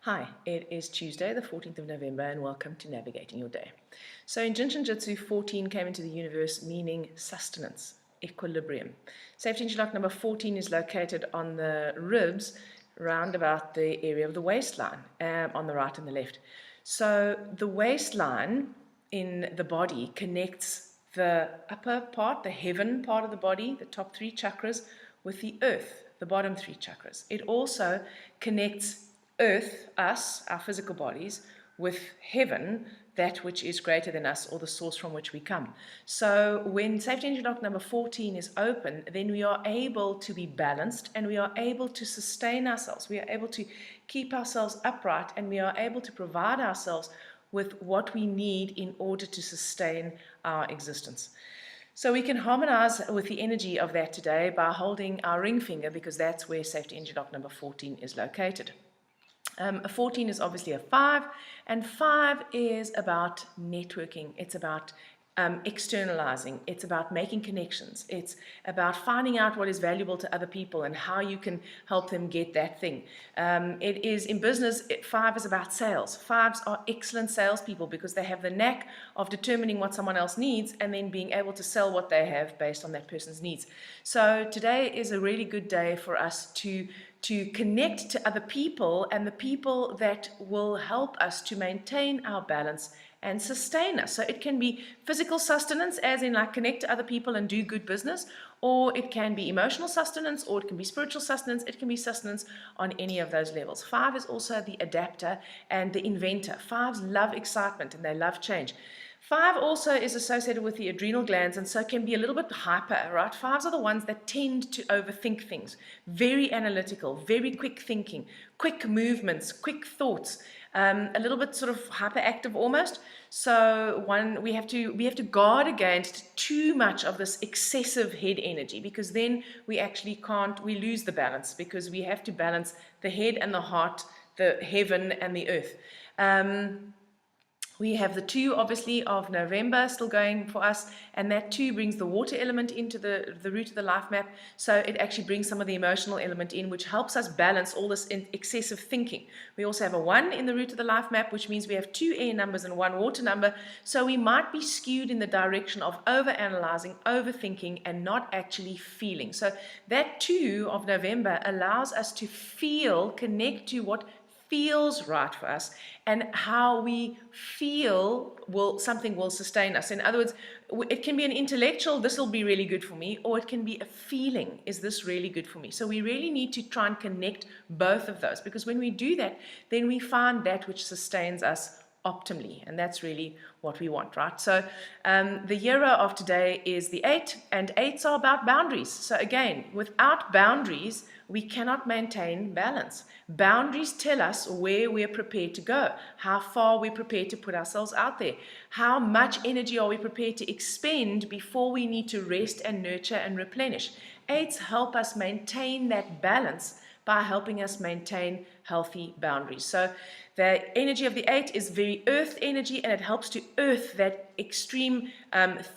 Hi, it is Tuesday, the 14th of November, and welcome to Navigating Your Day. So in Jinshin Jitsu, 14 came into the universe meaning sustenance, equilibrium. Safety engine lock number 14 is located on the ribs, round about the area of the waistline, on the right and the left. So the waistline in the body connects the upper part, the heaven part of the body, the top three chakras, with the earth, the bottom three chakras. It also connects earth, us, our physical bodies, with heaven, that which is greater than us, or the source from which we come. So when safety engine lock number 14 is open, then we are able to be balanced and we are able to sustain ourselves. We are able to keep ourselves upright and we are able to provide ourselves with what we need in order to sustain our existence. So we can harmonize with the energy of that today by holding our ring finger, because that's where safety engine lock number 14 is located. A 14 is obviously a 5, and 5 is about networking. It's about externalizing. It's about making connections. It's about finding out what is valuable to other people and how you can help them get that thing. It is in business, 5 is about sales. 5s are excellent salespeople because they have the knack of determining what someone else needs and then being able to sell what they have based on that person's needs. So today is a really good day for us to connect to other people and the people that will help us to maintain our balance and sustain us. So it can be physical sustenance, as in like connect to other people and do good business, or it can be emotional sustenance, or it can be spiritual sustenance. It can be sustenance on any of those levels. 5 is also the adapter and the inventor. 5s love excitement and they love change. 5 also is associated with the adrenal glands, and so can be a little bit hyper, right? 5s are the ones that tend to overthink things. Very analytical, very quick thinking, quick movements, quick thoughts, a little bit sort of hyperactive almost. So we have to guard against too much of this excessive head energy, because then we lose the balance, because we have to balance the head and the heart, the heaven and the earth. We have the 2, obviously, of November still going for us, and that 2 brings the water element into the root of the life map, so it actually brings some of the emotional element in, which helps us balance all this excessive thinking. We also have a 1 in the root of the life map, which means we have 2 air numbers and 1 water number, so we might be skewed in the direction of overanalyzing, overthinking, and not actually feeling. So that 2 of November allows us to feel, connect to what feels right for us, and how we feel something will sustain us. In other words, it can be an intellectual, this will be really good for me, or it can be a feeling, is this really good for me? So we really need to try and connect both of those, because when we do that, then we find that which sustains us optimally, and that's really what we want, right? So the hero of today is the 8, and 8s are about boundaries. So again, without boundaries, we cannot maintain balance. Boundaries tell us where we're prepared to go, how far we're prepared to put ourselves out there, how much energy are we prepared to expend before we need to rest and nurture and replenish. 8s help us maintain that balance by helping us maintain healthy boundaries. So the energy of the 8 is very earth energy, and it helps to earth that extreme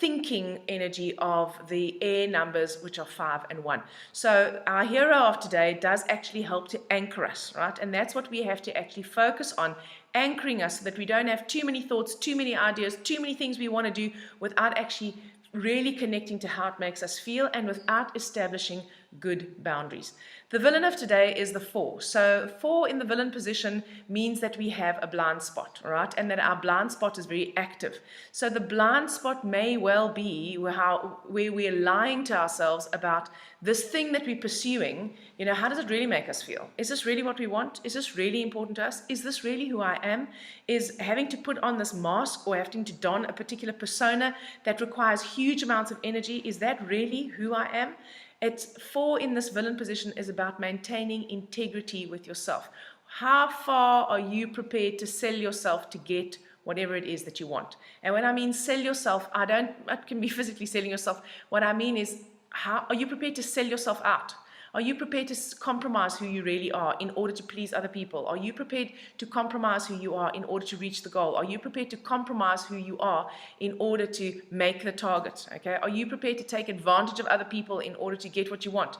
thinking energy of the air numbers, which are 5 and 1. So our hero of today does actually help to anchor us, right? And that's what we have to actually focus on, anchoring us so that we don't have too many thoughts, too many ideas, too many things we want to do without actually really connecting to how it makes us feel and without establishing good boundaries. The villain of today is the 4. So 4 in the villain position means that we have a blind spot, right? And that our blind spot is very active. So the blind spot may well be where we're lying to ourselves about this thing that we're pursuing. You know, how does it really make us feel? Is this really what we want? Is this really important to us? Is this really who I am? Is having to put on this mask or having to don a particular persona that requires huge amounts of energy, is that really who I am? It's 4 in this villain position is about maintaining integrity with yourself. How far are you prepared to sell yourself to get whatever it is that you want? And when I mean sell yourself, it can be physically selling yourself. What I mean is, how are you prepared to sell yourself out? Are you prepared to compromise who you really are in order to please other people? Are you prepared to compromise who you are in order to reach the goal? Are you prepared to compromise who you are in order to make the target? Okay? Are you prepared to take advantage of other people in order to get what you want?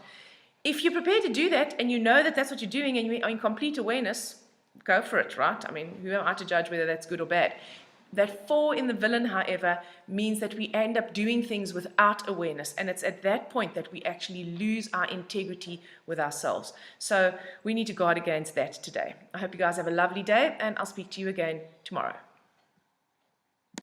If you're prepared to do that and you know that that's what you're doing and you are in complete awareness, go for it, right? I mean, who am I to judge whether that's good or bad? That 4 in the villain, however, means that we end up doing things without awareness, and it's at that point that we actually lose our integrity with ourselves. So we need to guard against that today. I hope you guys have a lovely day, and I'll speak to you again tomorrow.